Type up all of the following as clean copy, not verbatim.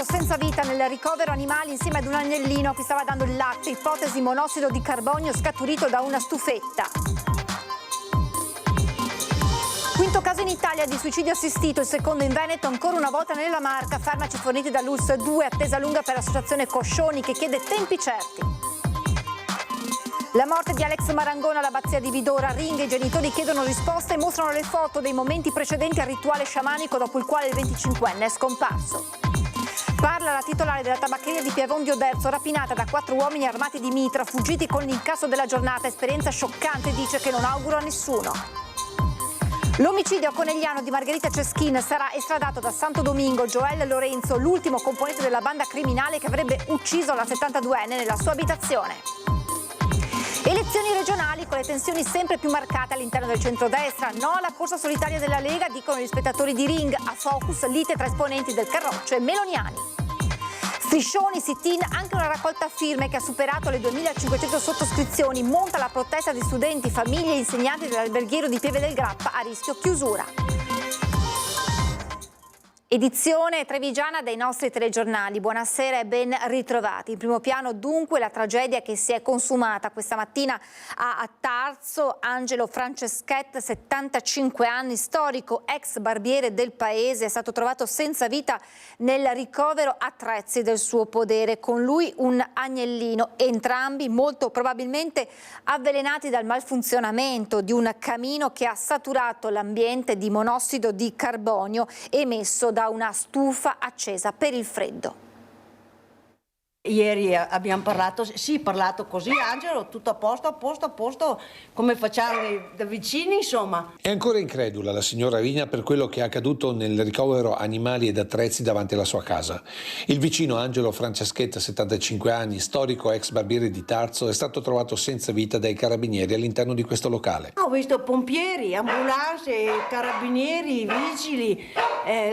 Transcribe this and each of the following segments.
trovato senza vita nel ricovero animali insieme ad un agnellino a cui stava dando il latte, ipotesi monossido di carbonio scaturito da una stufetta. Quinto caso in Italia di suicidio assistito, il secondo in Veneto, ancora una volta nella Marca, farmaci forniti dall'ULSS 2, attesa lunga per l'associazione Coscioni che chiede tempi certi. La morte di Alex Marangona all'abbazia di Vidora, Ring, i genitori chiedono risposte e mostrano le foto dei momenti precedenti al rituale sciamanico dopo il quale il 25enne è scomparso. Parla la titolare della tabaccheria di Pievon di Oderzo, rapinata da 4 uomini armati di mitra, fuggiti con l'incasso della giornata, esperienza scioccante, dice che non auguro a nessuno. L'omicidio a Conegliano di Margherita Ceschin, sarà estradato da Santo Domingo Joel Lorenzo, l'ultimo componente della banda criminale che avrebbe ucciso la 72enne nella sua abitazione. Elezioni regionali con le tensioni sempre più marcate all'interno del centrodestra. No alla corsa solitaria della Lega, dicono gli spettatori di Ring. A focus lite tra esponenti del Carroccio e Meloniani. Striscioni, sit-in, anche una raccolta firme che ha superato le 2500 sottoscrizioni. Monta la protesta di studenti, famiglie e insegnanti dell'alberghiero di Pieve del Grappa a rischio chiusura. Edizione trevigiana dei nostri telegiornali. Buonasera e ben ritrovati. In primo piano dunque la tragedia che si è consumata questa mattina a Tarso. Angelo Franceschet, 75 anni, storico ex barbiere del paese, è stato trovato senza vita nel ricovero attrezzi del suo podere. Con lui un agnellino, entrambi molto probabilmente avvelenati dal malfunzionamento di un camino che ha saturato l'ambiente di monossido di carbonio emesso da una stufa accesa per il freddo. Ieri abbiamo parlato, parlato così, Angelo, tutto a posto, come facciamo da vicini, insomma. È ancora incredula la signora Rina per quello che è accaduto nel ricovero animali ed attrezzi davanti alla sua casa. Il vicino Angelo Franceschetta, 75 anni, storico ex barbiere di Tarso, è stato trovato senza vita dai carabinieri all'interno di questo locale. Ho visto pompieri, ambulanze, carabinieri, vigili,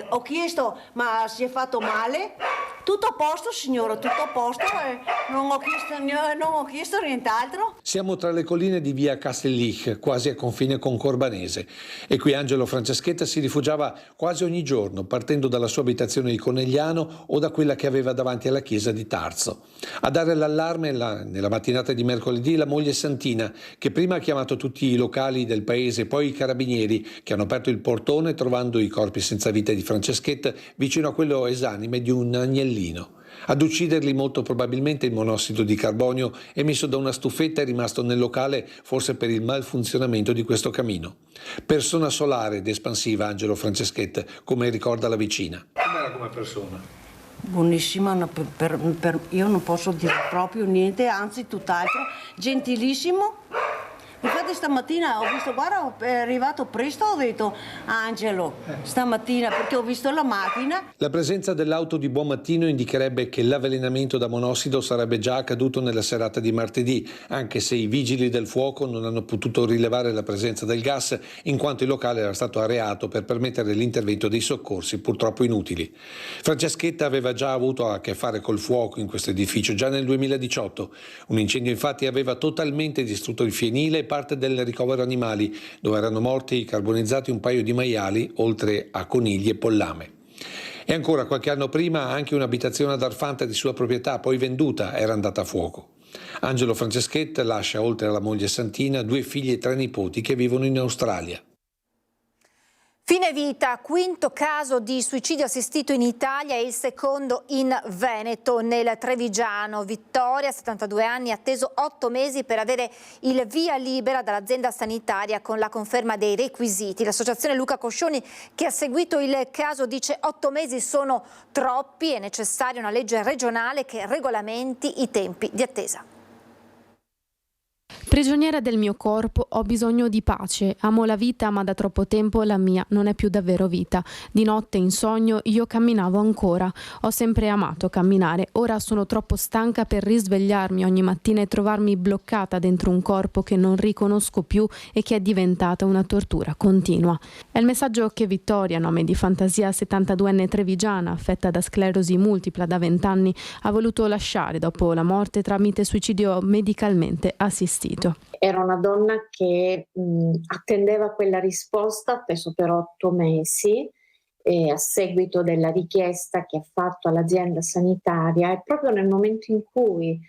ho chiesto, ma si è fatto male? Tutto a posto, signora, tutto a posto, non ho chiesto nient'altro. Siamo tra le colline di via Castellich, quasi a confine con Corbanese, e qui Angelo Franceschetta si rifugiava quasi ogni giorno, partendo dalla sua abitazione di Conegliano o da quella che aveva davanti alla chiesa di Tarso. A dare l'allarme nella mattinata di mercoledì la moglie Santina, che prima ha chiamato tutti i locali del paese, poi i carabinieri, che hanno aperto il portone trovando i corpi senza vita di Franceschetta vicino a quello esanime di un agnellino. Ad ucciderli molto probabilmente il monossido di carbonio emesso da una stufetta è rimasto nel locale forse per il malfunzionamento di questo camino. Persona solare ed espansiva Angelo Franceschetta, come ricorda la vicina. Com'era come persona? Buonissima, io non posso dire proprio niente, anzi tutt'altro, gentilissimo. Infatti stamattina ho visto, guarda, è arrivato presto, ho detto Angelo, stamattina, perché ho visto la macchina. La presenza dell'auto di buon mattino indicherebbe che l'avvelenamento da monossido sarebbe già accaduto nella serata di martedì, anche se i vigili del fuoco non hanno potuto rilevare la presenza del gas, in quanto il locale era stato areato per permettere l'intervento dei soccorsi, purtroppo inutili. Franceschetta aveva già avuto a che fare col fuoco in questo edificio già nel 2018. Un incendio infatti aveva totalmente distrutto il fienile e parte del ricovero animali, dove erano morti carbonizzati un paio di maiali, oltre a conigli e pollame. E ancora qualche anno prima anche un'abitazione ad Arfanta di sua proprietà, poi venduta, era andata a fuoco. Angelo Franceschetta lascia, oltre alla moglie Santina, 2 figli e 3 nipoti che vivono in Australia. Fine vita, quinto caso di suicidio assistito in Italia e il secondo in Veneto, nel Trevigiano. Vittoria, 72 anni, atteso 8 mesi per avere il via libera dall'azienda sanitaria con la conferma dei requisiti. L'associazione Luca Coscioni, che ha seguito il caso, dice 8 mesi sono troppi, è necessaria una legge regionale che regolamenti i tempi di attesa. Prigioniera del mio corpo, ho bisogno di pace, amo la vita ma da troppo tempo la mia non è più davvero vita. Di notte in sogno io camminavo ancora, ho sempre amato camminare, ora sono troppo stanca per risvegliarmi ogni mattina e trovarmi bloccata dentro un corpo che non riconosco più e che è diventata una tortura continua. È il messaggio che Vittoria, nome di fantasia 72enne trevigiana, affetta da sclerosi multipla da 20 anni, ha voluto lasciare dopo la morte tramite suicidio medicalmente assistito. Era una donna che attendeva quella risposta, appeso per 8 mesi, a seguito della richiesta che ha fatto all'azienda sanitaria, e proprio nel momento in cui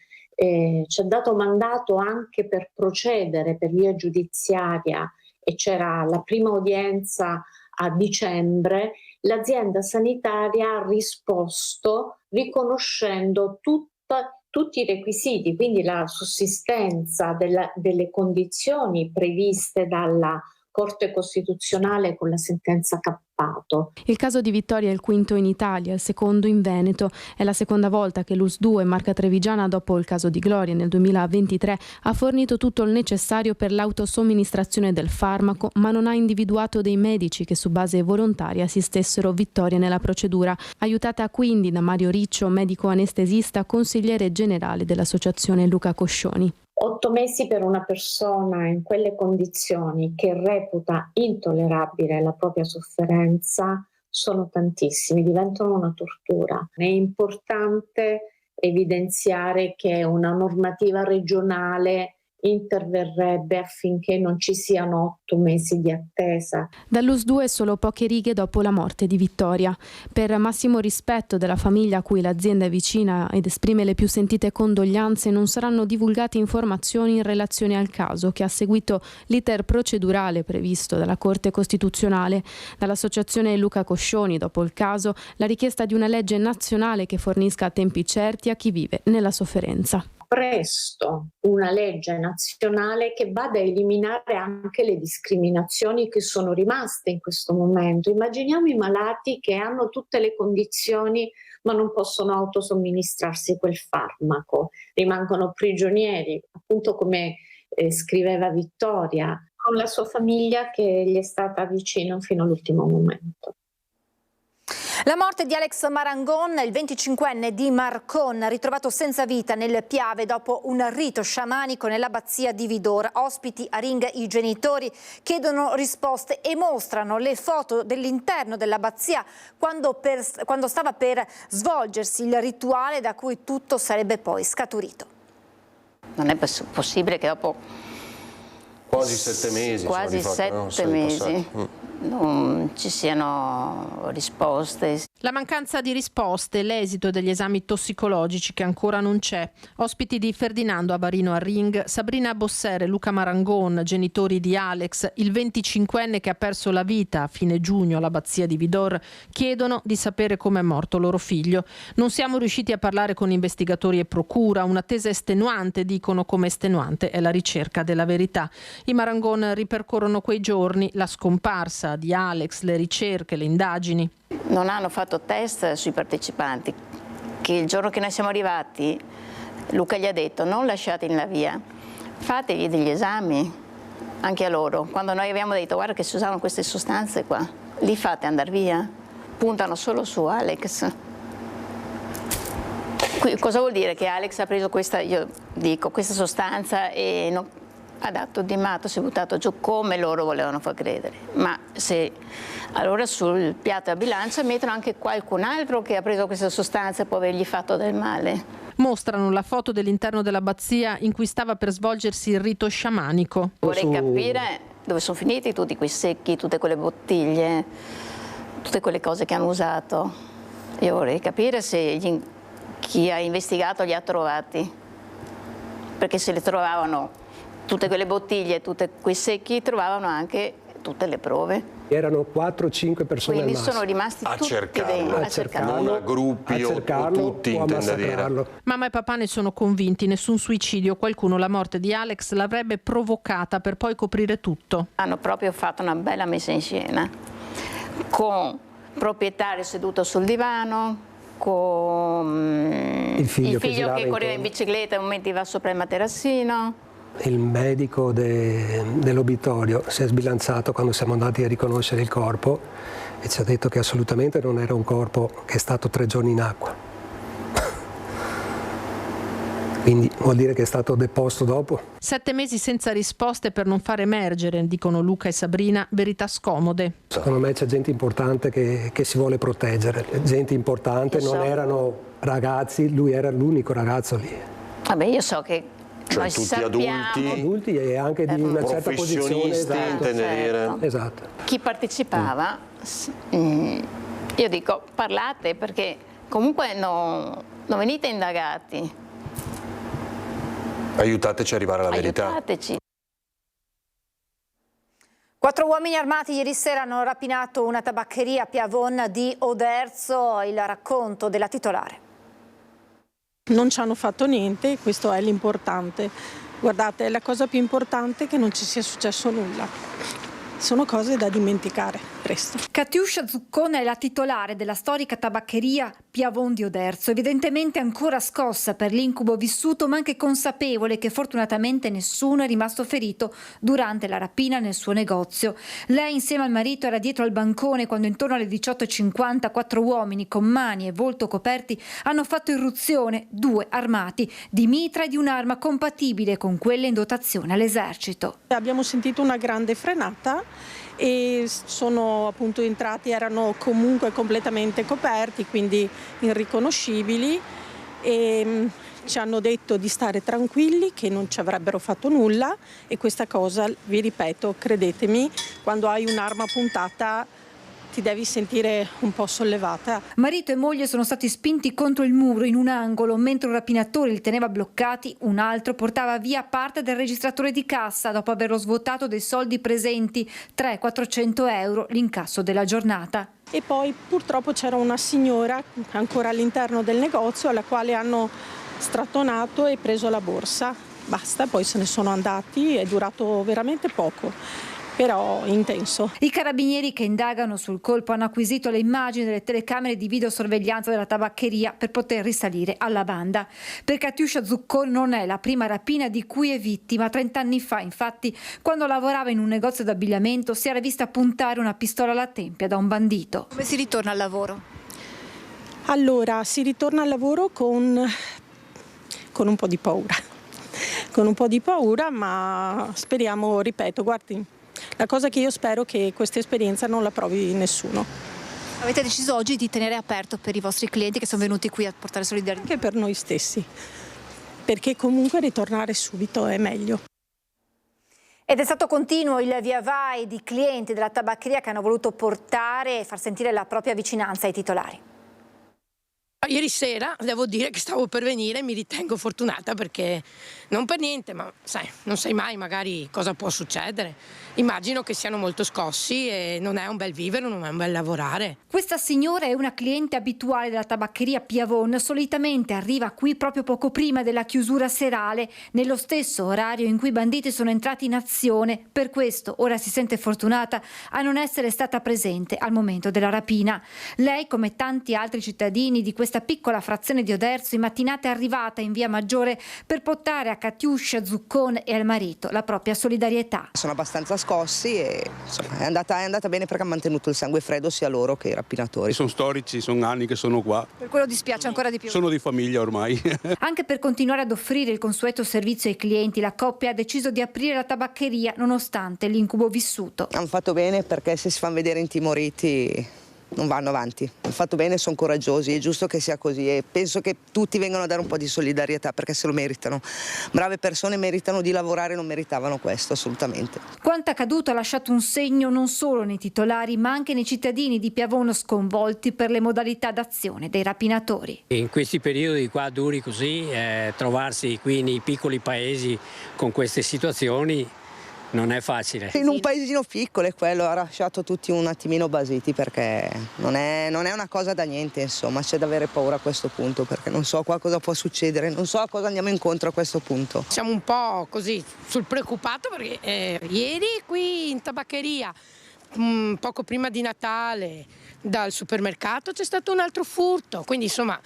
ci ha dato mandato anche per procedere per via giudiziaria e c'era la prima udienza a dicembre, l'azienda sanitaria ha risposto riconoscendo tutti i requisiti, quindi la sussistenza delle condizioni previste dalla Corte Costituzionale con la sentenza Cappato. Il caso di Vittoria è il quinto in Italia, il secondo in Veneto. È la seconda volta che l'ULSS-2, marca trevigiana, dopo il caso di Gloria nel 2023, ha fornito tutto il necessario per l'autosomministrazione del farmaco, ma non ha individuato dei medici che su base volontaria assistessero Vittoria nella procedura. Aiutata quindi da Mario Riccio, medico anestesista, consigliere generale dell'associazione Luca Coscioni. 8 mesi per una persona in quelle condizioni che reputa intollerabile la propria sofferenza sono tantissimi, diventano una tortura. È importante evidenziare che una normativa regionale interverrebbe affinché non ci siano 8 mesi di attesa. Dall'ULSS-2 solo poche righe dopo la morte di Vittoria. Per massimo rispetto della famiglia a cui l'azienda è vicina ed esprime le più sentite condoglianze, non saranno divulgate informazioni in relazione al caso, che ha seguito l'iter procedurale previsto dalla Corte Costituzionale. Dall'associazione Luca Coscioni, dopo il caso, la richiesta di una legge nazionale che fornisca tempi certi a chi vive nella sofferenza. Presto una legge nazionale che vada a eliminare anche le discriminazioni che sono rimaste in questo momento. Immaginiamo i malati che hanno tutte le condizioni ma non possono autosomministrarsi quel farmaco, rimangono prigionieri, appunto come scriveva Vittoria, con la sua famiglia che gli è stata vicino fino all'ultimo momento. La morte di Alex Marangon, il 25enne di Marcon, ritrovato senza vita nel Piave dopo un rito sciamanico nell'abbazia di Vidor. Ospiti a Ring i genitori chiedono risposte e mostrano le foto dell'interno dell'abbazia quando stava per svolgersi il rituale da cui tutto sarebbe poi scaturito. Non è possibile che dopo quasi 7 mesi, quasi 7 mesi non ci siano risposte. La mancanza di risposte, l'esito degli esami tossicologici che ancora non c'è. Ospiti di Ferdinando Abarino a Ring, Sabrina Bossere, Luca Marangon, genitori di Alex, il 25enne che ha perso la vita a fine giugno all'abbazia di Vidor, chiedono di sapere come è morto loro figlio. Non siamo riusciti a parlare con investigatori e procura, un'attesa estenuante, dicono, come estenuante è la ricerca della verità. I Marangon ripercorrono quei giorni, la scomparsa di Alex, le ricerche, le indagini. Non hanno fatto test sui partecipanti, che il giorno che noi siamo arrivati Luca gli ha detto: non lasciateli la via, fategli degli esami anche a loro. Quando noi abbiamo detto: guarda che si usano queste sostanze qua, li fate andare via, puntano solo su Alex. Cosa vuol dire? Che Alex ha preso questa sostanza e non ha dato di matto, si è buttato giù come loro volevano far credere. Ma se allora sul piatto a bilancia mettono anche qualcun altro che ha preso questa sostanza e può avergli fatto del male. Mostrano la foto dell'interno dell'abbazia in cui stava per svolgersi il rito sciamanico. Vorrei capire dove sono finiti tutti quei secchi, tutte quelle bottiglie, tutte quelle cose che hanno usato. Io vorrei capire se chi ha investigato li ha trovati, perché se le trovavano tutte quelle bottiglie, tutti quei secchi, trovavano anche tutte le prove. Erano 4-5 persone quindi al massimo. sono rimasti a tutti cercarlo, non a gruppi o tutti, intende dire. Mamma e papà ne sono convinti, nessun suicidio, qualcuno la morte di Alex l'avrebbe provocata per poi coprire tutto. Hanno proprio fatto una bella messa in scena, con proprietario seduto sul divano, con il figlio che correva in bicicletta e un momento va sopra il materassino. Il medico dell'obitorio si è sbilanzato quando siamo andati a riconoscere il corpo e ci ha detto che assolutamente non era un corpo che è stato 3 giorni in acqua. Quindi vuol dire che è stato deposto dopo. 7 mesi senza risposte per non far emergere, dicono Luca e Sabrina, verità scomode. Secondo me c'è gente importante che si vuole proteggere. Gente importante, non erano ragazzi, lui era l'unico ragazzo lì. Vabbè, io so che cioè noi tutti adulti e anche di una certa posizione. Esatto. Esatto. Chi partecipava Io dico parlate, perché comunque non venite indagati. Aiutateci a arrivare alla verità. Aiutateci. 4 uomini armati ieri sera hanno rapinato una tabaccheria a Piavon di Oderzo, il racconto della titolare. Non ci hanno fatto niente, questo è l'importante. Guardate, la cosa più importante è che non ci sia successo nulla. Sono cose da dimenticare presto. Katiuscia Zuccone è la titolare della storica tabaccheria Piavon di Oderzo, evidentemente ancora scossa per l'incubo vissuto, ma anche consapevole che fortunatamente nessuno è rimasto ferito durante la rapina nel suo negozio. Lei insieme al marito era dietro al bancone quando intorno alle 18:50 4 uomini con mani e volto coperti hanno fatto irruzione, 2 armati, di mitra e di un'arma compatibile con quelle in dotazione all'esercito. Abbiamo sentito una grande frenata e sono appunto entrati, erano comunque completamente coperti, quindi irriconoscibili, e ci hanno detto di stare tranquilli, che non ci avrebbero fatto nulla, e questa cosa, vi ripeto, credetemi, quando hai un'arma puntata ti devi sentire un po' sollevata. Marito e moglie sono stati spinti contro il muro in un angolo, mentre un rapinatore li teneva bloccati, un altro portava via parte del registratore di cassa dopo averlo svuotato dei soldi presenti, 300-400 euro, l'incasso della giornata. E poi purtroppo c'era una signora ancora all'interno del negozio alla quale hanno strattonato e preso la borsa. Basta, poi se ne sono andati, è durato veramente poco, però intenso. I carabinieri che indagano sul colpo hanno acquisito le immagini delle telecamere di videosorveglianza della tabaccheria per poter risalire alla banda. Per Katiuscia Zuccone non è la prima rapina di cui è vittima. 30 anni fa, infatti, quando lavorava in un negozio d'abbigliamento, si era vista puntare una pistola alla tempia da un bandito. Come si ritorna al lavoro? Allora, si ritorna al lavoro con un po' di paura. Con un po' di paura, ma speriamo, ripeto, guardi, la cosa che io spero è che questa esperienza non la provi nessuno. Avete deciso oggi di tenere aperto per i vostri clienti che sono venuti qui a portare solidarietà? Anche per noi stessi, perché comunque ritornare subito è meglio. Ed è stato continuo il via vai di clienti della tabaccheria che hanno voluto portare e far sentire la propria vicinanza ai titolari. Ieri sera devo dire che stavo per venire, mi ritengo fortunata perché non per niente, ma sai, non sai mai magari cosa può succedere. Immagino che siano molto scossi e non è un bel vivere, non è un bel lavorare. Questa signora è una cliente abituale della tabaccheria Piavon, solitamente arriva qui proprio poco prima della chiusura serale, nello stesso orario in cui i banditi sono entrati in azione. Per questo ora si sente fortunata a non essere stata presente al momento della rapina. Lei, come tanti altri cittadini di questa piccola frazione di Oderzo, in mattinata è arrivata in via Maggiore per portare a Katiuscia Zuccone e al marito la propria solidarietà. Sono abbastanza scossi e insomma, è andata bene perché ha mantenuto il sangue freddo sia loro che i rapinatori. Sono storici, sono anni che sono qua. Per quello dispiace ancora di più. Sono di famiglia ormai. Anche per continuare ad offrire il consueto servizio ai clienti, la coppia ha deciso di aprire la tabaccheria nonostante l'incubo vissuto. Hanno fatto bene perché se si fanno vedere intimoriti non vanno avanti. Hanno fatto bene, sono coraggiosi, è giusto che sia così e penso che tutti vengano a dare un po' di solidarietà perché se lo meritano. Brave persone meritano di lavorare, non meritavano questo assolutamente. Quanto accaduto ha lasciato un segno non solo nei titolari ma anche nei cittadini di Piavon sconvolti per le modalità d'azione dei rapinatori. In questi periodi qua duri così, trovarsi qui nei piccoli paesi con queste situazioni non è facile. In un paesino piccolo e quello ha lasciato tutti un attimino basiti perché non è una cosa da niente, insomma, c'è da avere paura a questo punto perché non so qua cosa può succedere, non so a cosa andiamo incontro a questo punto. Siamo un po' così sul preoccupato perché ieri qui in tabaccheria, poco prima di Natale, dal supermercato c'è stato un altro furto, quindi insomma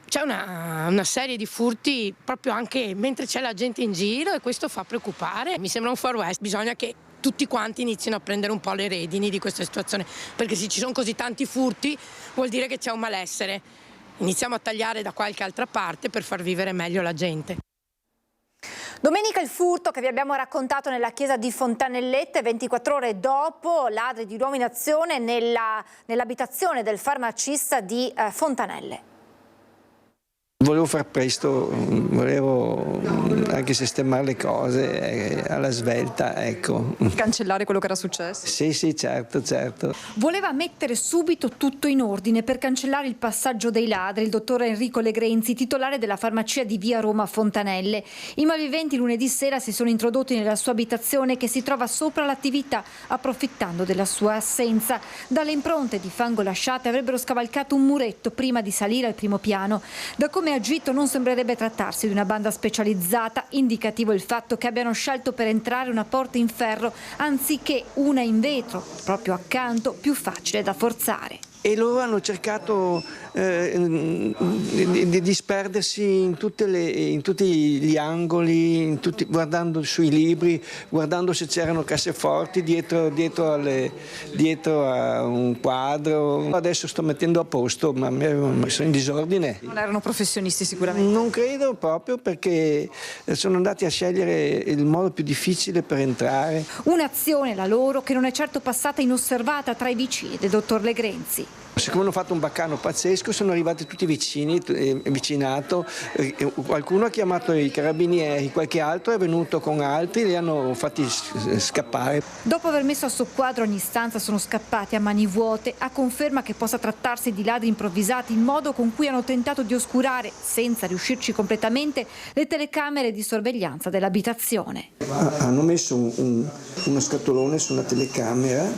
c'è una serie di furti proprio anche mentre c'è la gente in giro e questo fa preoccupare. Mi sembra un Far West, bisogna che tutti quanti inizino a prendere un po' le redini di questa situazione, perché se ci sono così tanti furti vuol dire che c'è un malessere. Iniziamo a tagliare da qualche altra parte per far vivere meglio la gente. Domenica il furto che vi abbiamo raccontato nella chiesa di Fontanellette, 24 ore dopo, ladri di uomo in azione nell'abitazione del farmacista di Fontanelle. volevo far presto, volevo anche sistemare le cose alla svelta, ecco. Cancellare quello che era successo? Sì, certo. Voleva mettere subito tutto in ordine per cancellare il passaggio dei ladri. Il dottor Enrico Legrenzi, titolare della farmacia di via Roma Fontanelle. I malviventi lunedì sera si sono introdotti nella sua abitazione che si trova sopra l'attività, approfittando della sua assenza. Dalle impronte di fango lasciate avrebbero scavalcato un muretto prima di salire al primo piano. Da come è agito non sembrerebbe trattarsi di una banda specializzata, indicativo il fatto che abbiano scelto per entrare una porta in ferro anziché una in vetro, proprio accanto, più facile da forzare. E loro hanno cercato di disperdersi in tutti gli angoli, guardando sui libri, guardando se c'erano casseforti dietro a un quadro. Adesso sto mettendo a posto, ma mi avevano messo in disordine. Non erano professionisti sicuramente? Non credo, proprio perché sono andati a scegliere il modo più difficile per entrare. Un'azione, la loro, che non è certo passata inosservata tra i vicini del dottor Legrenzi. Siccome hanno fatto un baccano pazzesco, sono arrivati tutti i vicini, vicinato, qualcuno ha chiamato i carabinieri, qualche altro è venuto con altri, li hanno fatti scappare. Dopo aver messo a soqquadro ogni stanza sono scappati a mani vuote, a conferma che possa trattarsi di ladri improvvisati, il modo con cui hanno tentato di oscurare, senza riuscirci completamente, le telecamere di sorveglianza dell'abitazione. Hanno messo uno scatolone su una telecamera,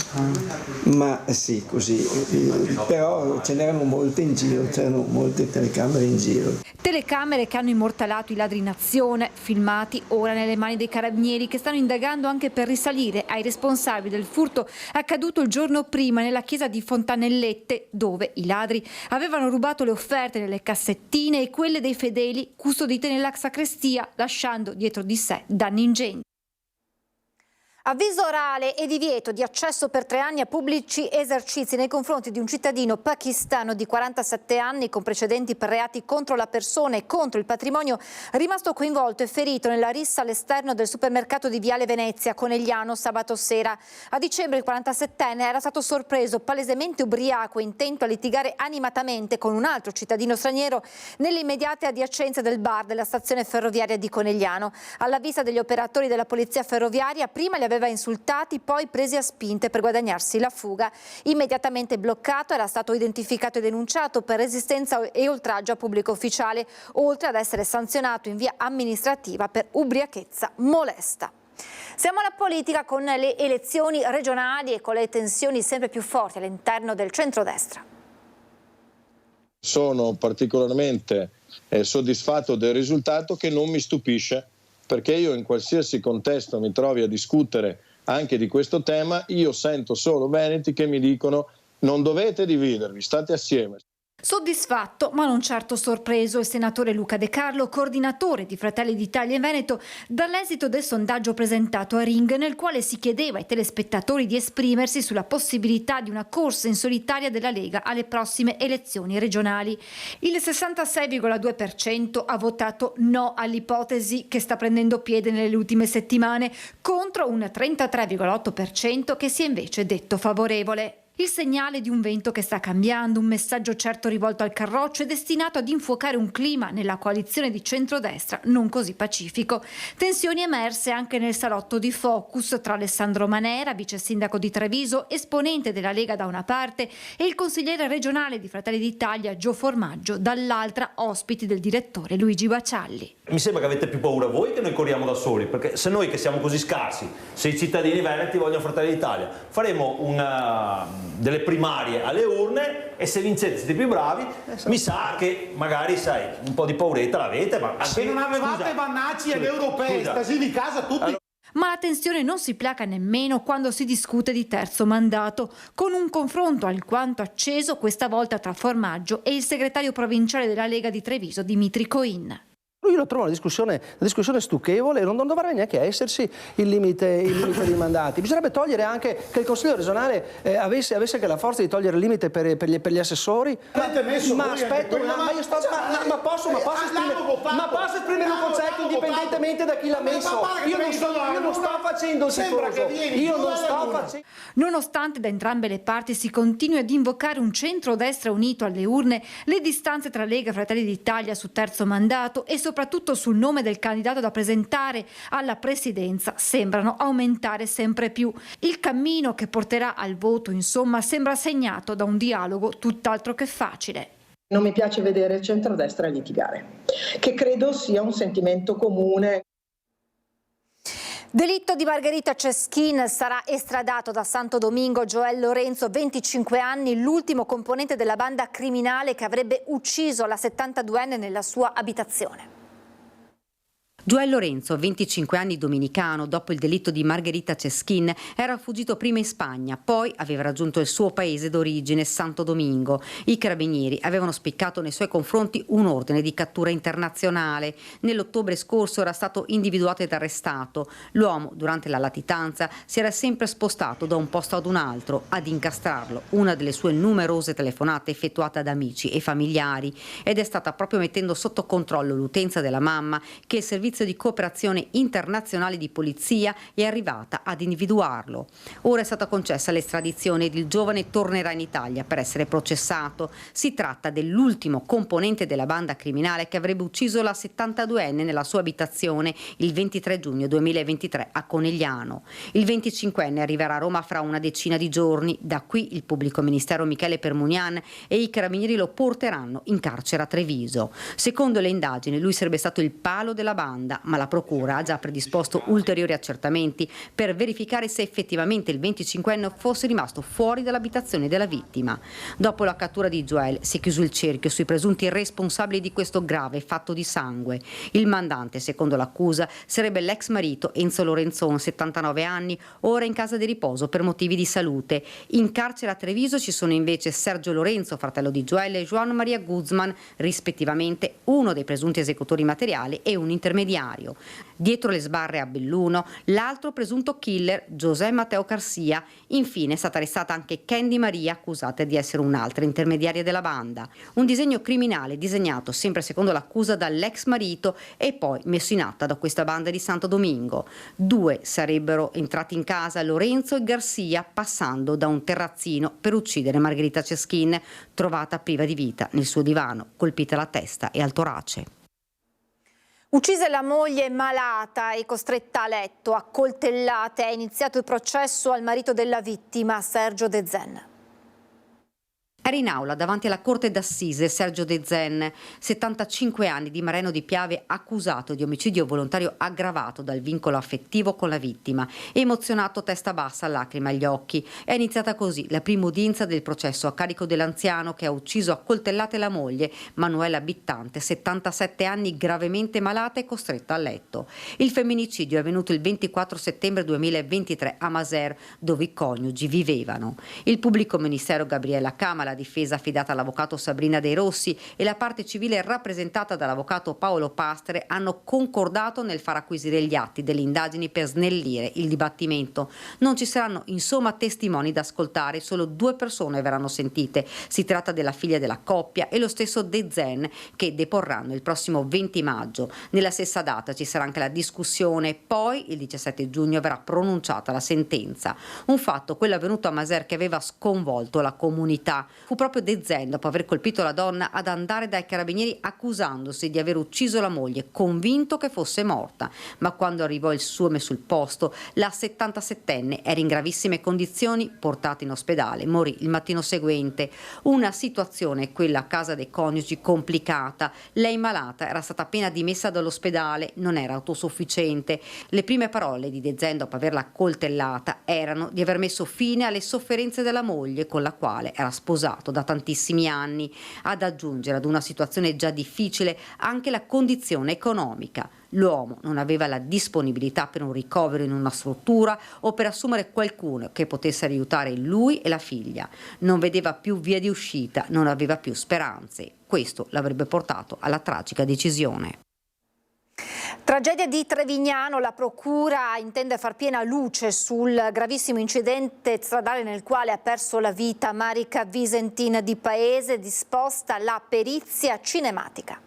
ma sì, così. Però ce n'erano molte in giro, c'erano molte telecamere in giro. Telecamere che hanno immortalato i ladri in azione, filmati ora nelle mani dei carabinieri che stanno indagando anche per risalire ai responsabili del furto accaduto il giorno prima nella chiesa di Fontanellette, dove i ladri avevano rubato le offerte nelle cassettine e quelle dei fedeli custodite nella sacrestia, lasciando dietro di sé danni ingenti. Avviso orale e divieto di accesso per 3 anni a pubblici esercizi nei confronti di un cittadino pakistano di 47 anni con precedenti per reati contro la persona e contro il patrimonio, rimasto coinvolto e ferito nella rissa all'esterno del supermercato di Viale Venezia, Conegliano, sabato sera. A dicembre il 47enne era stato sorpreso palesemente ubriaco e intento a litigare animatamente con un altro cittadino straniero nelle immediate adiacenze del bar della stazione ferroviaria di Conegliano. Alla vista degli operatori della polizia ferroviaria, prima li aveva insultati, poi presi a spinte per guadagnarsi la fuga. Immediatamente bloccato, era stato identificato e denunciato per resistenza e oltraggio a pubblico ufficiale, oltre ad essere sanzionato in via amministrativa per ubriachezza molesta. Siamo alla politica con le elezioni regionali e con le tensioni sempre più forti all'interno del centrodestra. Sono particolarmente soddisfatto del risultato, che non mi stupisce, perché io in qualsiasi contesto mi trovi a discutere anche di questo tema, io sento solo veneti che mi dicono: non dovete dividervi, state assieme. Soddisfatto, ma non certo sorpreso, il senatore Luca De Carlo, coordinatore di Fratelli d'Italia in Veneto, dall'esito del sondaggio presentato a Ring, nel quale si chiedeva ai telespettatori di esprimersi sulla possibilità di una corsa in solitaria della Lega alle prossime elezioni regionali. Il 66,2% ha votato no all'ipotesi, che sta prendendo piede nelle ultime settimane, contro un 33,8% che si è invece detto favorevole. Il segnale di un vento che sta cambiando, un messaggio certo rivolto al Carroccio e destinato ad infuocare un clima nella coalizione di centrodestra non così pacifico. Tensioni emerse anche nel salotto di Focus tra Alessandro Manera, vice sindaco di Treviso, esponente della Lega da una parte, e il consigliere regionale di Fratelli d'Italia Gio Formaggio dall'altra, ospiti del direttore Luigi Bacialli. Mi sembra che avete più paura voi che noi corriamo da soli, perché se noi che siamo così scarsi, se i cittadini veneti vogliono Fratelli d'Italia, faremo delle primarie alle urne e se vincete siete più bravi, mi sa che magari, sai, un po' di pauretta l'avete, ma se non avevate Vannacci alle europee, stasi di casa tutti. Ma la tensione non si placa nemmeno quando si discute di terzo mandato, con un confronto alquanto acceso questa volta tra Formaggio e il segretario provinciale della Lega di Treviso, Dimitri Coin. Io lo trovo una discussione stucchevole, non dovrebbe neanche esserci il limite dei mandati. Bisognerebbe togliere anche, che il Consiglio regionale avesse anche la forza di togliere il limite per gli assessori. Avete messo ma aspetta, ma posso esprimere un concetto indipendentemente da chi l'ha messo. Io non sto facendo il tifoso. Io non sto facendo. Nonostante da entrambe le parti si continui ad invocare un centrodestra unito alle urne, le distanze tra Lega e Fratelli d'Italia su terzo mandato e soprattutto sul nome del candidato da presentare alla presidenza sembrano aumentare sempre più. Il cammino che porterà al voto, insomma, sembra segnato da un dialogo tutt'altro che facile. Non mi piace vedere il centrodestra litigare, che credo sia un sentimento comune. Delitto di Margherita Ceschin, sarà estradato da Santo Domingo Joel Lorenzo, 25 anni, l'ultimo componente della banda criminale che avrebbe ucciso la 72enne nella sua abitazione. Joel Lorenzo, 25 anni, dominicano, dopo il delitto di Margherita Ceschin, era fuggito prima in Spagna, poi aveva raggiunto il suo paese d'origine, Santo Domingo. I carabinieri avevano spiccato nei suoi confronti un ordine di cattura internazionale. Nell'ottobre scorso era stato individuato ed arrestato. L'uomo, durante la latitanza, si era sempre spostato da un posto ad un altro ad incastrarlo, una delle sue numerose telefonate effettuate ad amici e familiari, ed è stata proprio mettendo sotto controllo l'utenza della mamma che il servizio di cooperazione internazionale di polizia è arrivata ad individuarlo. Ora è stata concessa l'estradizione ed il giovane tornerà in Italia per essere processato. Si tratta dell'ultimo componente della banda criminale che avrebbe ucciso la 72enne nella sua abitazione il 23 giugno 2023 a Conegliano. Il 25enne arriverà a Roma fra una decina di giorni. Da qui il pubblico ministero Michele Permunian e i carabinieri lo porteranno in carcere a Treviso. Secondo le indagini lui sarebbe stato il palo della banda, ma la procura ha già predisposto ulteriori accertamenti per verificare se effettivamente il 25enne fosse rimasto fuori dall'abitazione della vittima. Dopo la cattura di Joel si è chiuso il cerchio sui presunti responsabili di questo grave fatto di sangue. Il mandante, secondo l'accusa, sarebbe l'ex marito Enzo Lorenzon, 79 anni, ora in casa di riposo per motivi di salute. In carcere a Treviso ci sono invece Sergio Lorenzo, fratello di Joel, e Juan Maria Guzman, rispettivamente uno dei presunti esecutori materiali e un intermediario. Dietro le sbarre a Belluno, l'altro presunto killer, José Mateo Garcia. Infine è stata arrestata anche Candy Maria, accusata di essere un'altra intermediaria della banda. Un disegno criminale disegnato, sempre secondo l'accusa, dall'ex marito e poi messo in atto da questa banda di Santo Domingo. Due sarebbero entrati in casa, Lorenzo e Garcia, passando da un terrazzino per uccidere Margherita Ceschin, trovata priva di vita nel suo divano, colpita alla testa e al torace. Uccisa la moglie malata e costretta a letto, a coltellate, è iniziato il processo al marito della vittima, Sergio De Zen. Era in aula davanti alla corte d'assise Sergio De Zen, 75 anni, di Mareno di Piave, accusato di omicidio volontario aggravato dal vincolo affettivo con la vittima. Emozionato, testa bassa, lacrime agli occhi. È iniziata così la prima udienza del processo a carico dell'anziano che ha ucciso a coltellate la moglie, Manuela Bittante, 77 anni, gravemente malata e costretta a letto. Il femminicidio è avvenuto il 24 settembre 2023 a Maser, dove i coniugi vivevano. Il pubblico ministero Gabriella Cama, la difesa affidata all'avvocato Sabrina De Rossi e la parte civile rappresentata dall'avvocato Paolo Pastere hanno concordato nel far acquisire gli atti delle indagini per snellire il dibattimento. Non ci saranno insomma testimoni da ascoltare, solo 2 persone verranno sentite. Si tratta della figlia della coppia e lo stesso De Zen, che deporranno il prossimo 20 maggio. Nella stessa data ci sarà anche la discussione, poi il 17 giugno verrà pronunciata la sentenza. Un fatto, quello avvenuto a Maser, che aveva sconvolto la comunità. Fu proprio De Zen, dopo aver colpito la donna, ad andare dai carabinieri accusandosi di aver ucciso la moglie, convinto che fosse morta. Ma quando arrivò il SUEME sul posto, la 77enne era in gravissime condizioni, portata in ospedale, morì il mattino seguente. Una situazione, quella a casa dei coniugi, complicata. Lei malata era stata appena dimessa dall'ospedale, non era autosufficiente. Le prime parole di De Zen dopo averla coltellata erano di aver messo fine alle sofferenze della moglie, con la quale era sposato da tantissimi anni, ad aggiungere ad una situazione già difficile anche la condizione economica. L'uomo non aveva la disponibilità per un ricovero in una struttura o per assumere qualcuno che potesse aiutare lui e la figlia. Non vedeva più via di uscita, non aveva più speranze. Questo l'avrebbe portato alla tragica decisione. Tragedia di Trevignano, la procura intende far piena luce sul gravissimo incidente stradale nel quale ha perso la vita Marica Visentin di Paese, disposta la perizia cinematica.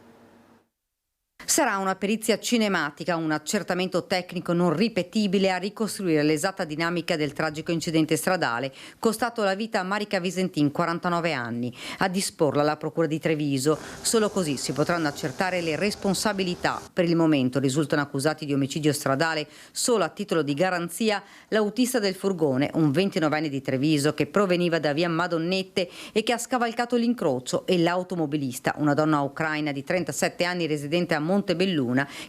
Sarà una perizia cinematica, un accertamento tecnico non ripetibile a ricostruire l'esatta dinamica del tragico incidente stradale costato la vita a Marica Visentin, 49 anni, a disporla la Procura di Treviso. Solo così si potranno accertare le responsabilità. Per il momento risultano accusati di omicidio stradale solo a titolo di garanzia l'autista del furgone, un 29enne di Treviso che proveniva da via Madonnette e che ha scavalcato l'incrocio, e l'automobilista, una donna ucraina di 37 anni residente a Montebelluna,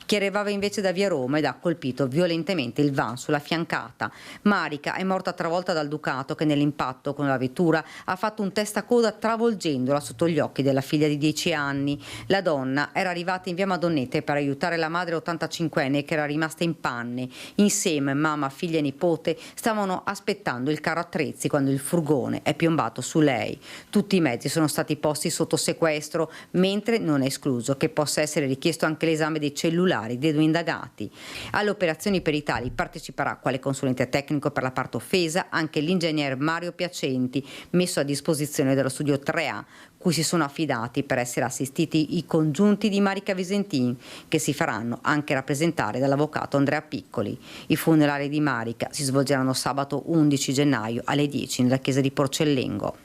che arrivava invece da via Roma ed ha colpito violentemente il van sulla fiancata. Marica è morta travolta dal Ducato che nell'impatto con la vettura ha fatto un testacoda travolgendola sotto gli occhi della figlia di 10 anni. La donna era arrivata in via Madonnette per aiutare la madre 85enne che era rimasta in panne. Insieme mamma, figlia e nipote stavano aspettando il carro attrezzi quando il furgone è piombato su lei. Tutti i mezzi sono stati posti sotto sequestro, mentre non è escluso che possa essere richiesto anche l'esame dei cellulari dei 2 indagati. Alle operazioni peritali parteciperà quale consulente tecnico per la parte offesa anche l'ingegner Mario Piacenti, messo a disposizione dello studio 3A, cui si sono affidati per essere assistiti i congiunti di Marica Visentin, che si faranno anche rappresentare dall'avvocato Andrea Piccoli. I funerali di Marica si svolgeranno sabato 11 gennaio alle 10 nella chiesa di Porcellengo.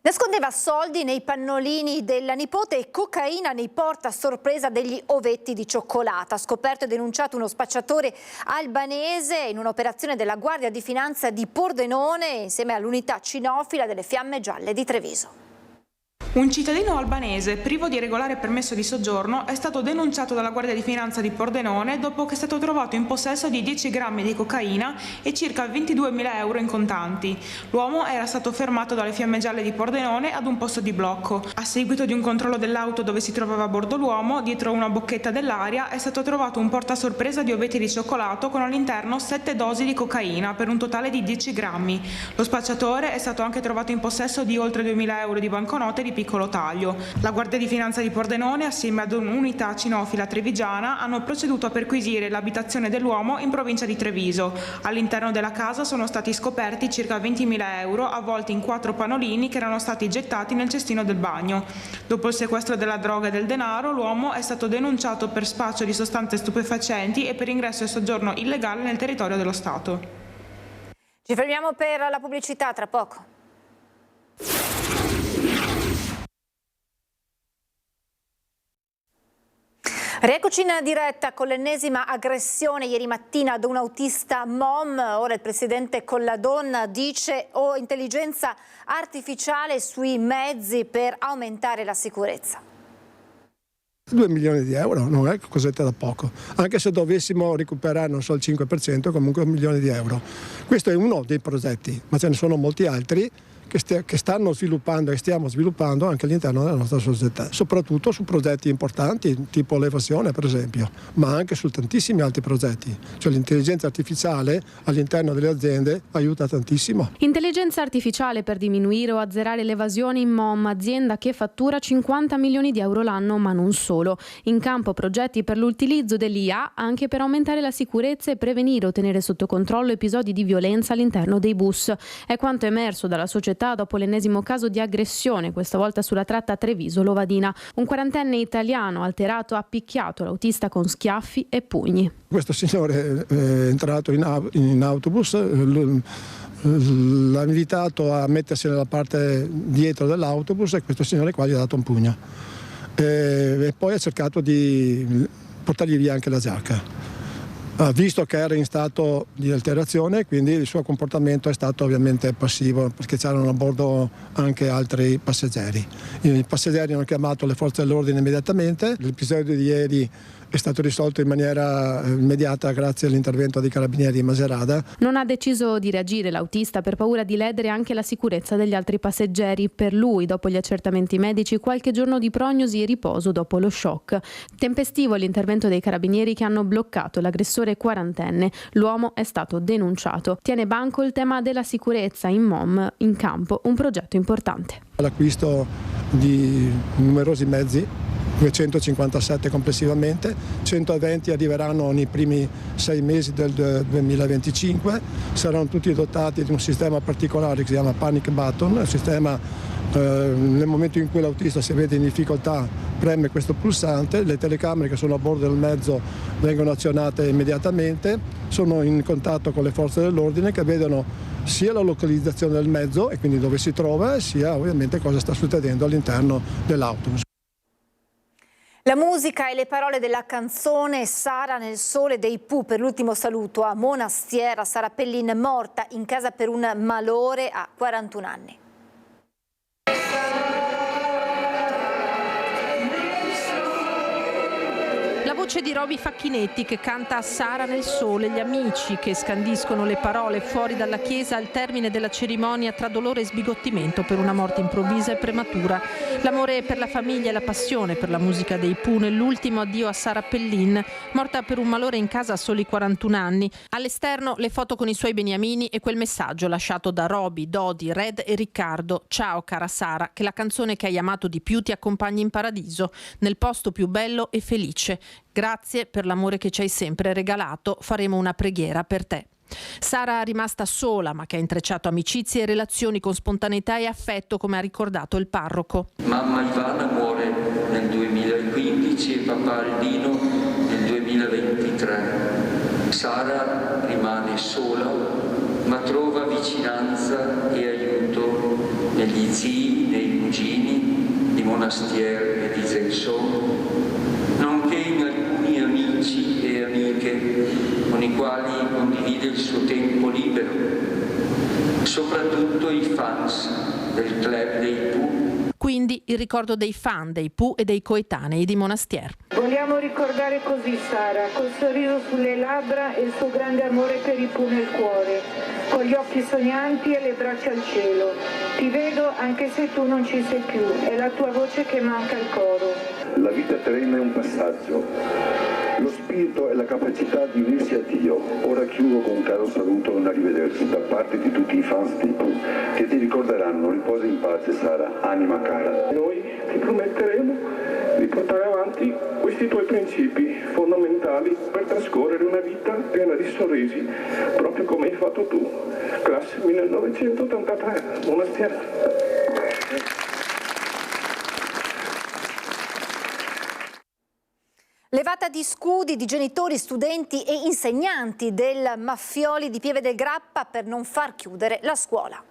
Nascondeva soldi nei pannolini della nipote e cocaina nei porta a sorpresa degli ovetti di cioccolata. Scoperto e denunciato uno spacciatore albanese in un'operazione della Guardia di Finanza di Pordenone insieme all'unità cinofila delle Fiamme Gialle di Treviso. Un cittadino albanese privo di regolare permesso di soggiorno è stato denunciato dalla Guardia di Finanza di Pordenone dopo che è stato trovato in possesso di 10 grammi di cocaina e circa 22.000 euro in contanti. L'uomo era stato fermato dalle Fiamme Gialle di Pordenone ad un posto di blocco. A seguito di un controllo dell'auto dove si trovava a bordo l'uomo, dietro una bocchetta dell'aria è stato trovato un portasorpresa di ovetti di cioccolato con all'interno 7 dosi di cocaina per un totale di 10 grammi. Lo spacciatore è stato anche trovato in possesso di oltre 2.000 euro di banconote di piccolo taglio. La Guardia di Finanza di Pordenone, assieme ad un'unità cinofila trevigiana, hanno proceduto a perquisire l'abitazione dell'uomo in provincia di Treviso. All'interno della casa sono stati scoperti circa 20.000 euro avvolti in 4 pannolini che erano stati gettati nel cestino del bagno. Dopo il sequestro della droga e del denaro, l'uomo è stato denunciato per spaccio di sostanze stupefacenti e per ingresso e soggiorno illegale nel territorio dello Stato. Ci fermiamo per la pubblicità, tra poco. Rieccoci in diretta con l'ennesima aggressione ieri mattina ad un autista MOM. Ora il presidente Colladon dice intelligenza artificiale sui mezzi per aumentare la sicurezza. 2 milioni di euro non è cosetta da poco, anche se dovessimo recuperare non so il 5%, comunque 1 milione di euro. Questo è uno dei progetti, ma ce ne sono molti altri che stanno sviluppando e stiamo sviluppando anche all'interno della nostra società, soprattutto su progetti importanti tipo l'evasione per esempio, ma anche su tantissimi altri progetti. Cioè l'intelligenza artificiale all'interno delle aziende aiuta tantissimo. Intelligenza artificiale per diminuire o azzerare l'evasione in MOM, azienda che fattura 50 milioni di euro l'anno, ma non solo. In campo progetti per l'utilizzo dell'IA anche per aumentare la sicurezza e prevenire o tenere sotto controllo episodi di violenza all'interno dei bus. È quanto emerso dalla società dopo l'ennesimo caso di aggressione, questa volta sulla tratta Treviso-Lovadina. Un 40enne italiano alterato ha picchiato l'autista con schiaffi e pugni. Questo signore è entrato in autobus, l'ha invitato a mettersi nella parte dietro dell'autobus e questo signore qua gli ha dato un pugno. E poi ha cercato di portargli via anche la giacca. Visto che era in stato di alterazione, quindi il suo comportamento è stato ovviamente passivo perché c'erano a bordo anche altri passeggeri. I passeggeri hanno chiamato le forze dell'ordine immediatamente. L'episodio di ieri è stato risolto in maniera immediata grazie all'intervento dei carabinieri di Macerata. Non ha deciso di reagire l'autista per paura di ledere anche la sicurezza degli altri passeggeri. Per lui, dopo gli accertamenti medici, qualche giorno di prognosi e riposo dopo lo shock. Tempestivo l'intervento dei carabinieri che hanno bloccato l'aggressore 40enne. L'uomo è stato denunciato. Tiene banco il tema della sicurezza in MOM, in campo un progetto importante. L'acquisto di numerosi mezzi, 257 complessivamente, 120 arriveranno nei primi 6 mesi del 2025, saranno tutti dotati di un sistema particolare che si chiama Panic Button, un sistema Nel momento in cui l'autista si vede in difficoltà preme questo pulsante, le telecamere che sono a bordo del mezzo vengono azionate immediatamente, sono in contatto con le forze dell'ordine che vedono sia la localizzazione del mezzo e quindi dove si trova, sia ovviamente cosa sta succedendo all'interno dell'autobus. La musica e le parole della canzone Sara nel sole dei Pooh per l'ultimo saluto a Monastiera. Sara Pellin morta in casa per un malore a 41 anni. La voce di Roby Facchinetti che canta Sara nel sole, gli amici che scandiscono le parole fuori dalla chiesa al termine della cerimonia tra dolore e sbigottimento per una morte improvvisa e prematura. L'amore per la famiglia e la passione per la musica dei Pooh nell'ultimo addio a Sara Pellin, morta per un malore in casa a soli 41 anni. All'esterno le foto con i suoi beniamini e quel messaggio lasciato da Roby, Dodi, Red e Riccardo. Ciao cara Sara, che la canzone che hai amato di più ti accompagni in paradiso, nel posto più bello e felice. Grazie per l'amore che ci hai sempre regalato, faremo una preghiera per te. Sara rimasta sola, ma che ha intrecciato amicizie e relazioni con spontaneità e affetto, come ha ricordato il parroco. Mamma Ivana muore nel 2015 e papà Albino nel 2023. Sara rimane sola, ma trova vicinanza e aiuto negli zii, nei cugini di Monastier e di Zensone, nonché in alcuni amici e amiche con i quali condivide il suo tempo libero, soprattutto i fans del club dei Pooh. Quindi il ricordo dei fan dei Pooh e dei coetanei di Monastier. Vogliamo ricordare così Sara, col sorriso sulle labbra e il suo grande amore per i Pooh nel cuore, con gli occhi sognanti e le braccia al cielo. Ti vedo anche se tu non ci sei più, è la tua voce che manca al coro. La vita terrena è un passaggio, lo spirito è la capacità di unirsi a Dio. Ora chiudo con un caro saluto e un arrivederci da parte di tutti i fans di Pooh che ti ricorderanno. Riposa in pace Sara, anima cara. Noi ti prometteremo di portare avanti questi tuoi principi fondamentali per trascorrere una vita piena di sorrisi, proprio come hai fatto tu. Classe 1983, Monastiera. Levata di scudi di genitori, studenti e insegnanti del Maffioli di Pieve del Grappa per non far chiudere la scuola.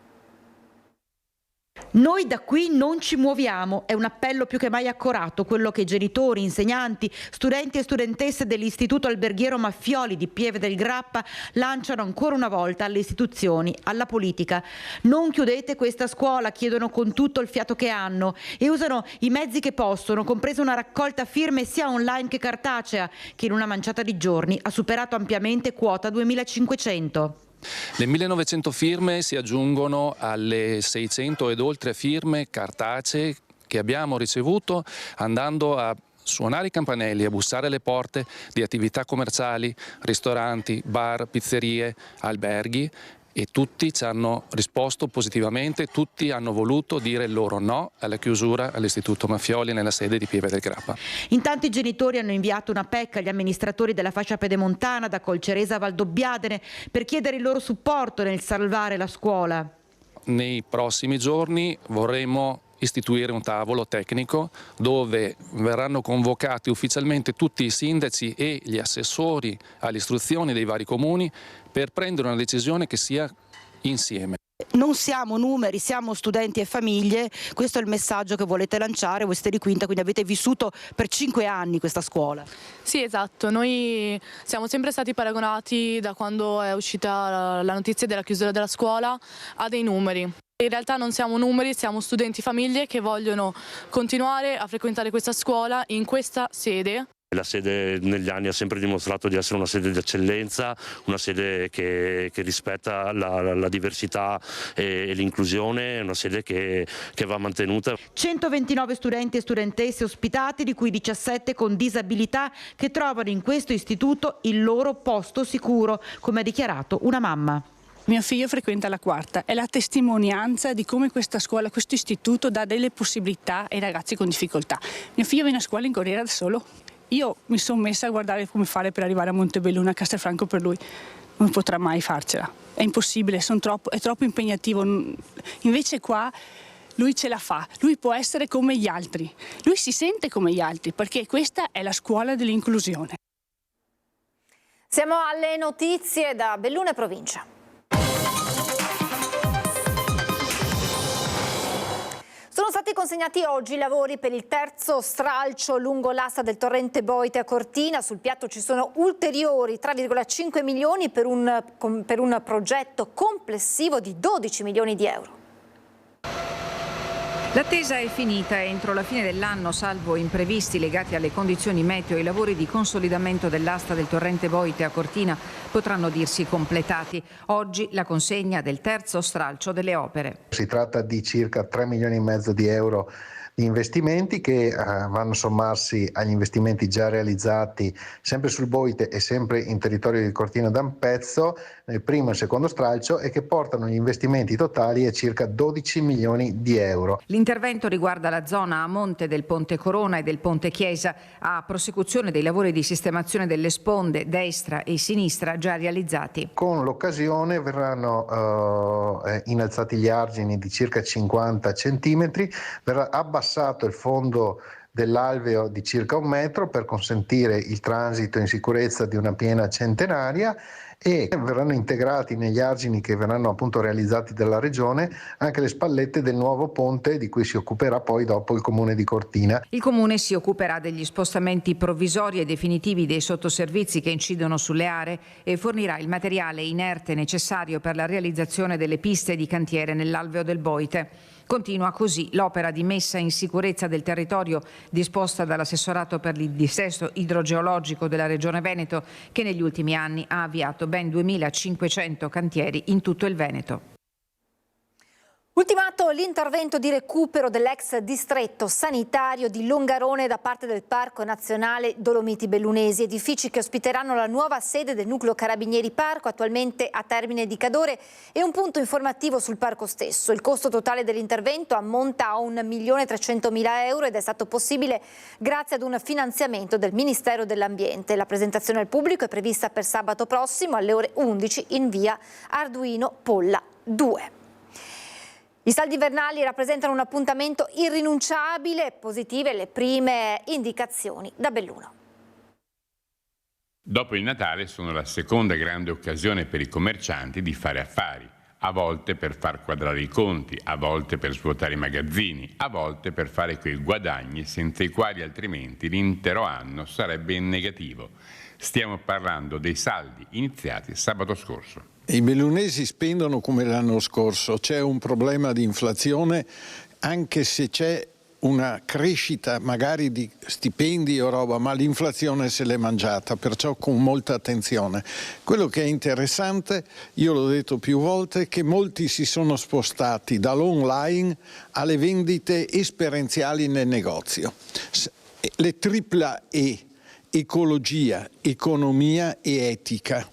Noi da qui non ci muoviamo, è un appello più che mai accorato quello che genitori, insegnanti, studenti e studentesse dell'Istituto Alberghiero Maffioli di Pieve del Grappa lanciano ancora una volta alle istituzioni, alla politica. Non chiudete questa scuola, chiedono con tutto il fiato che hanno e usano i mezzi che possono, compresa una raccolta firme sia online che cartacea, che in una manciata di giorni ha superato ampiamente quota 2500. Le 1900 firme si aggiungono alle 600 ed oltre firme cartacee che abbiamo ricevuto andando a suonare i campanelli, a bussare alle porte di attività commerciali, ristoranti, bar, pizzerie, alberghi, e tutti ci hanno risposto positivamente, tutti hanno voluto dire il loro no alla chiusura all'Istituto Maffioli nella sede di Pieve del Grappa. Intanto i genitori hanno inviato una PEC agli amministratori della fascia pedemontana da Colceresa a Valdobbiadene per chiedere il loro supporto nel salvare la scuola. Nei prossimi giorni vorremmo istituire un tavolo tecnico dove verranno convocati ufficialmente tutti i sindaci e gli assessori all'istruzione dei vari comuni per prendere una decisione che sia insieme. Non siamo numeri, siamo studenti e famiglie, questo è il messaggio che volete lanciare, voi siete di Quinta, quindi avete vissuto per 5 anni questa scuola. Sì, esatto, noi siamo sempre stati paragonati da quando è uscita la notizia della chiusura della scuola a dei numeri. In realtà non siamo numeri, siamo studenti e famiglie che vogliono continuare a frequentare questa scuola in questa sede. La sede negli anni ha sempre dimostrato di essere una sede di eccellenza, una sede che rispetta la diversità e l'inclusione, una sede che va mantenuta. 129 studenti e studentesse ospitati, di cui 17 con disabilità, che trovano in questo istituto il loro posto sicuro, come ha dichiarato una mamma. Mio figlio frequenta la quarta, è la testimonianza di come questa scuola, questo istituto dà delle possibilità ai ragazzi con difficoltà. Mio figlio viene a scuola in corriera da solo. Io mi sono messa a guardare come fare per arrivare a Montebelluna, a Castelfranco per lui. Non potrà mai farcela, è impossibile, è troppo impegnativo. Invece qua lui ce la fa, lui può essere come gli altri, lui si sente come gli altri, perché questa è la scuola dell'inclusione. Siamo alle notizie da Belluno e provincia. Sono stati consegnati oggi i lavori per il terzo stralcio lungo l'asta del torrente Boite a Cortina. Sul piatto ci sono ulteriori 3,5 milioni per un progetto complessivo di 12 milioni di euro. L'attesa è finita e entro la fine dell'anno, salvo imprevisti legati alle condizioni meteo, i lavori di consolidamento dell'asta del torrente Boite a Cortina potranno dirsi completati. Oggi la consegna del terzo stralcio delle opere. Si tratta di circa 3 milioni e mezzo di euro di investimenti che vanno a sommarsi agli investimenti già realizzati sempre sul Boite e sempre in territorio di Cortina d'Ampezzo nel primo e secondo stralcio e che portano gli investimenti totali a circa 12 milioni di euro. L'intervento riguarda la zona a monte del Ponte Corona e del Ponte Chiesa, a prosecuzione dei lavori di sistemazione delle sponde destra e sinistra già realizzati. Con l'occasione verranno innalzati gli argini di circa 50 centimetri, verrà abbassato il fondo dell'alveo di circa 1 metro per consentire il transito in sicurezza di una piena centenaria e verranno integrati negli argini che verranno appunto realizzati dalla Regione anche le spallette del nuovo ponte di cui si occuperà poi dopo il Comune di Cortina. Il Comune si occuperà degli spostamenti provvisori e definitivi dei sottoservizi che incidono sulle aree e fornirà il materiale inerte necessario per la realizzazione delle piste di cantiere nell'alveo del Boite. Continua così l'opera di messa in sicurezza del territorio disposta dall'assessorato per il dissesto idrogeologico della Regione Veneto, che negli ultimi anni ha avviato ben 2.500 cantieri in tutto il Veneto. Ultimato l'intervento di recupero dell'ex distretto sanitario di Longarone da parte del Parco Nazionale Dolomiti Bellunesi, edifici che ospiteranno la nuova sede del Nucleo Carabinieri Parco, attualmente a Termine di Cadore, e un punto informativo sul parco stesso. Il costo totale dell'intervento ammonta a 1.300.000 euro ed è stato possibile grazie ad un finanziamento del Ministero dell'Ambiente. La presentazione al pubblico è prevista per sabato prossimo alle ore 11 in via Arduino Polla 2. I saldi invernali rappresentano un appuntamento irrinunciabile, positive le prime indicazioni da Belluno. Dopo il Natale sono la seconda grande occasione per i commercianti di fare affari, a volte per far quadrare i conti, a volte per svuotare i magazzini, a volte per fare quei guadagni senza i quali altrimenti l'intero anno sarebbe in negativo. Stiamo parlando dei saldi iniziati sabato scorso. I bellunesi spendono come l'anno scorso, c'è un problema di inflazione, anche se c'è una crescita magari di stipendi o roba, ma l'inflazione se l'è mangiata, perciò con molta attenzione. Quello che è interessante, io l'ho detto più volte, che molti si sono spostati dall'online alle vendite esperienziali nel negozio. Le tripla E, ecologia, economia e etica.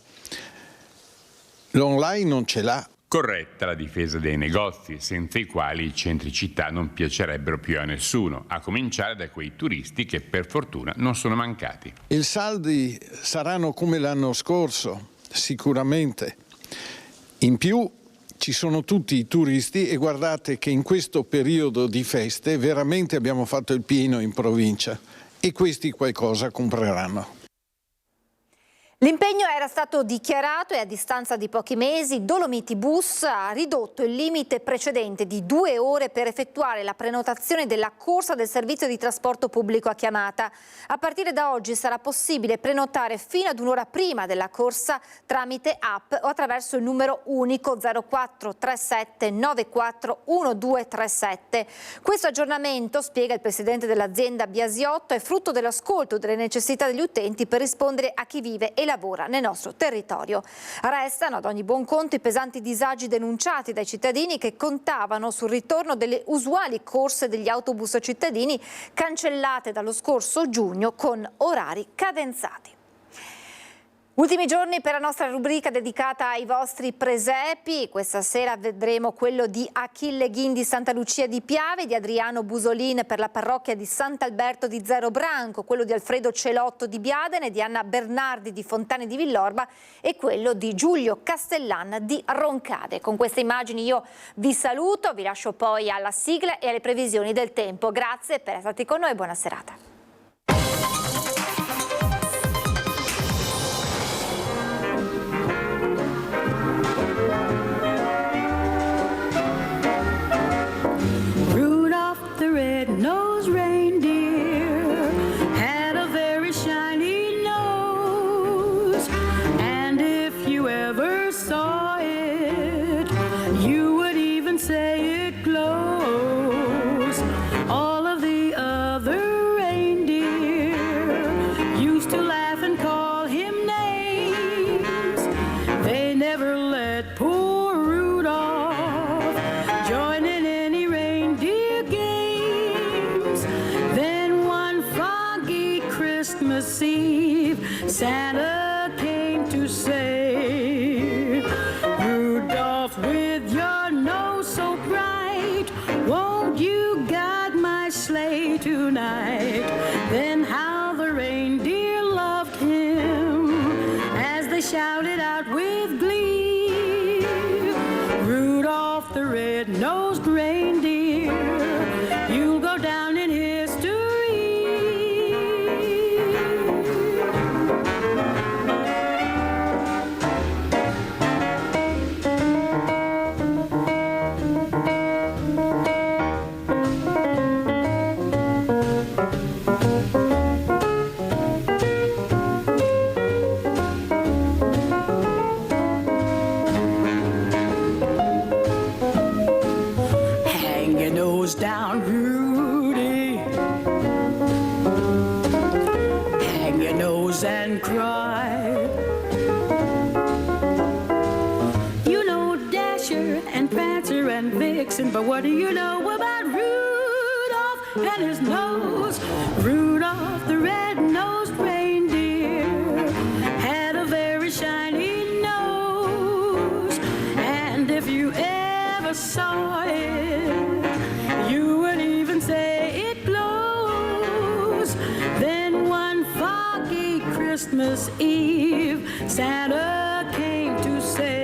L'online non ce l'ha. Corretta la difesa dei negozi, senza i quali i centri città non piacerebbero più a nessuno, a cominciare da quei turisti che per fortuna non sono mancati. I saldi saranno come l'anno scorso, sicuramente. In più ci sono tutti i turisti e guardate che in questo periodo di feste veramente abbiamo fatto il pieno in provincia e questi qualcosa compreranno. L'impegno era stato dichiarato e a distanza di pochi mesi Dolomiti Bus ha ridotto il limite precedente di 2 ore per effettuare la prenotazione della corsa del servizio di trasporto pubblico a chiamata. A partire da oggi sarà possibile prenotare fino ad un'ora prima della corsa tramite app o attraverso il numero unico 0437 94 1237. Questo aggiornamento, spiega il presidente dell'azienda Biasiotto, è frutto dell'ascolto delle necessità degli utenti per rispondere a chi vive e lavora nel nostro territorio. Restano ad ogni buon conto i pesanti disagi denunciati dai cittadini che contavano sul ritorno delle usuali corse degli autobus cittadini cancellate dallo scorso giugno con orari cadenzati. Ultimi giorni per la nostra rubrica dedicata ai vostri presepi. Questa sera vedremo quello di Achille Ghin di Santa Lucia di Piave, di Adriano Busolin per la parrocchia di Sant'Alberto di Zero Branco, quello di Alfredo Celotto di Biadene, di Anna Bernardi di Fontane di Villorba e quello di Giulio Castellan di Roncade. Con queste immagini io vi saluto, vi lascio poi alla sigla e alle previsioni del tempo. Grazie per essere stati con noi e buona serata. The red-nosed reindeer had a very shiny nose, and if you ever saw it, you would even say it glows. All of the other reindeer used to laugh and call him names. They never let poor Rudolph join in any reindeer game. Christmas Eve, Santa came to say, Rudolph, with your nose so bright, won't you guide my sleigh tonight? Then how the reindeer loved him as they shouted out with glee, Rudolph the red-nosed reindeer, you'll go down in history. Down, Rudy. Hang your nose and cry. You know Dasher and Prancer and Vixen, but what do you know about Rudolph and his nose? Rudolph the red-nosed reindeer had a very shiny nose, and if you ever saw it, you would even say it glows. Then one foggy Christmas Eve, Santa came to say,